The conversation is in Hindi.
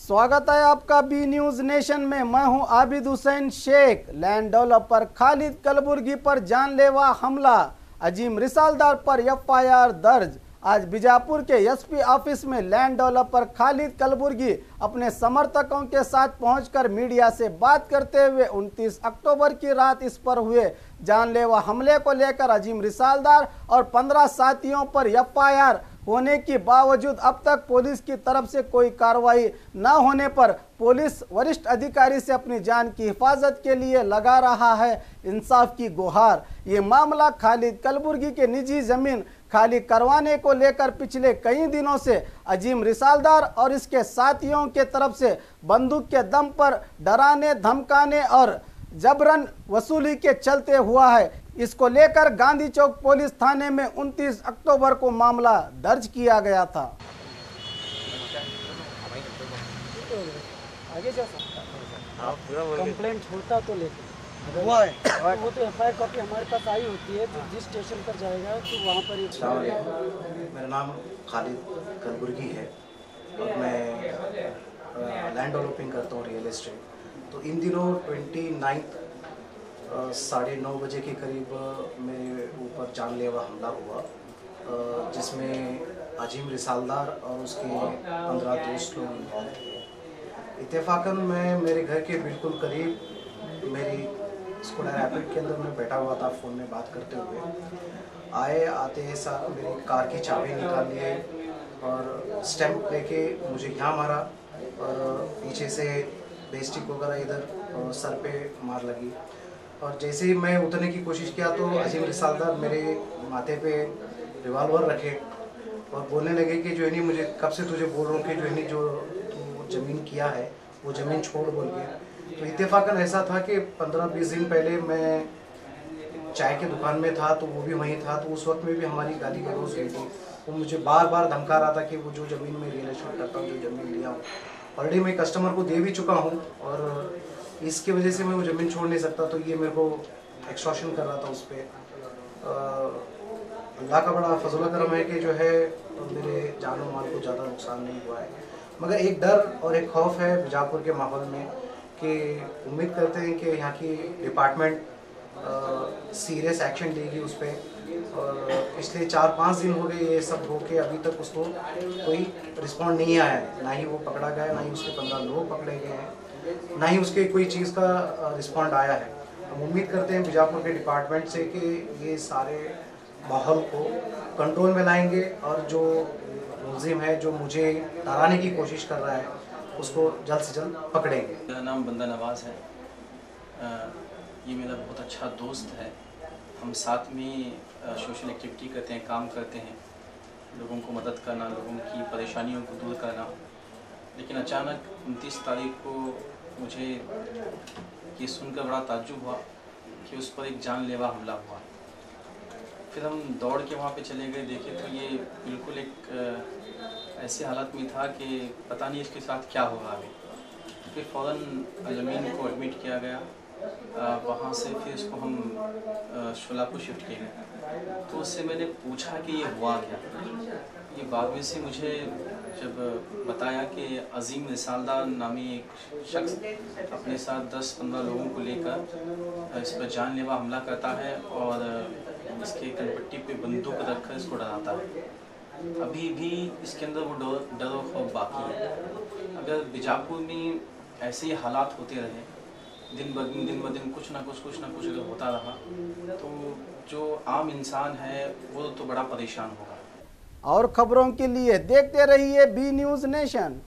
स्वागत है आपका बी न्यूज नेशन में। मैं हूं आबिद हुसैन शेख। लैंड डेवलपर खालिद कलबुर्गी पर जानलेवा हमला, अजीम रिसालदार पर एफआईआर दर्ज। आज बीजापुर के एसपी ऑफिस में लैंड डेवलपर खालिद कलबुर्गी अपने समर्थकों के साथ पहुंचकर मीडिया से बात करते हुए 29 अक्टूबर की रात इस पर हुए जानलेवा हमले को लेकर अजीम रिसालदार और 15 साथियों पर एफआईआर होने के बावजूद अब तक पुलिस की तरफ से कोई कार्रवाई न होने पर पुलिस वरिष्ठ अधिकारी से अपनी जान की हिफाजत के लिए लगा रहा है इंसाफ की गुहार। ये मामला खालिद कलबुर्गी के निजी जमीन खाली करवाने को लेकर पिछले कई दिनों से अजीम रिसालदार और इसके साथियों के तरफ से बंदूक के दम पर डराने धमकाने और जबरन वसूली के चलते हुआ है। इसको लेकर गांधी चौक पुलिस थाने में 29 अक्टूबर को मामला दर्ज किया गया था। आगे जा सकता कंप्लेंट छोड़ता तो लेते हुआ है वो तो एफआईआर कॉपी हमारे पास आई होती है, जिस स्टेशन पर जाएगा तो वहाँ पर। मेरा नाम खालिद कलबुर्गी है और मैं लैंड डेवलपिंग करता हूँ, रियल एस्टेट। तो इन दिनों 29 9:30 बजे के करीब मेरे ऊपर जानलेवा हमला हुआ, जिसमें अजीम रिसालदार और उसके 15 दोस्त लोग इन्वॉल्व थे। इत्तेफाकन मैं मेरे घर के बिल्कुल करीब मेरी स्कूल रैपिड के अंदर मैं बैठा हुआ था, फ़ोन में बात करते हुए आते साथ मेरी कार की चाबी निकाल लिए और स्टैम्प लेके मुझे यहाँ मारा और पीछे से बेस्टिक वगैरह इधर सर पे मार लगी। और जैसे ही मैं उतरने की कोशिश किया तो अजीम रिसालदार मेरे माथे पे रिवॉल्वर रखे और बोलने लगे कि जो है नहीं, मुझे कब से तुझे बोल रहा हूँ कि जो है नहीं, जो तू ज़मीन किया है वो ज़मीन छोड़ बोल के। तो इत्तेफाकन ऐसा था कि 15-20 दिन पहले मैं चाय की दुकान में था तो वो भी वहीं था, तो उस वक्त में भी हमारी गाली गलौज हुई थी। वो मुझे बार बार धमका रहा था कि वो जो ज़मीन में रियल एस्टेट करता हूँ, जो ज़मीन लिया हूँ ऑलरेडी मैं कस्टमर को दे भी चुका हूँ और इसकी वजह से मैं वो ज़मीन छोड़ नहीं सकता। तो ये मेरे को एक्सटॉर्शन कर रहा था उस पर। अल्लाह का बड़ा फजल करम है कि जो है मेरे जान और माल को ज़्यादा नुकसान नहीं हुआ है, मगर एक डर और एक खौफ है बीजापुर के माहौल में कि उम्मीद करते हैं कि यहाँ की डिपार्टमेंट सीरियस एक्शन लेगी उस पर। और पिछले 4-5 दिन हो गए ये सब हो के अभी तक उसको कोई रिस्पॉन्ड नहीं आया है, ना ही वो पकड़ा गया, ना ही उसके 15 लोग पकड़े गए हैं, ना ही उसके कोई चीज़ का रिस्पॉन्ड आया है। हम उम्मीद करते हैं बीजापुर के डिपार्टमेंट से कि ये सारे माहौल को कंट्रोल में लाएंगे और जो मुलजिम है जो मुझे डराने की कोशिश कर रहा है उसको जल्द से जल्द पकड़ेंगे। मेरा नाम बंदा नवाज़ है। ये मेरा बहुत अच्छा दोस्त है। हम साथ में सोशल एक्टिविटी करते हैं, काम करते हैं, लोगों को मदद करना, लोगों की परेशानियों को दूर करना। लेकिन अचानक 29 तारीख को मुझे ये सुनकर बड़ा ताज्जुब हुआ कि उस पर एक जानलेवा हमला हुआ। फिर हम दौड़ के वहाँ पे चले गए, देखे तो ये बिल्कुल एक ऐसे हालत में था कि पता नहीं इसके साथ क्या होगा आगे। फिर फ़ौरन ज़मीन को एडमिट किया गया, वहाँ से फिर इसको हम शोलापुर शिफ्ट किए गए। तो उससे मैंने पूछा कि ये हुआ क्या। ये बाद में से मुझे जब बताया कि अजीम रिसालदार नामी एक शख्स अपने साथ 10-15 लोगों को लेकर इस पर जानलेवा हमला करता है और इसके कनपट्टी पे बंदूक रखकर इसको डराता है। अभी भी इसके अंदर वो डर और खौफ बाकी है। अगर बीजापुर में ऐसे ही हालात होते रहे, दिन ब दिन कुछ ना कुछ अगर होता रहा, तो जो आम इंसान है वो तो बड़ा परेशान होगा। और खबरों के लिए देखते रहिए बी न्यूज नेशन।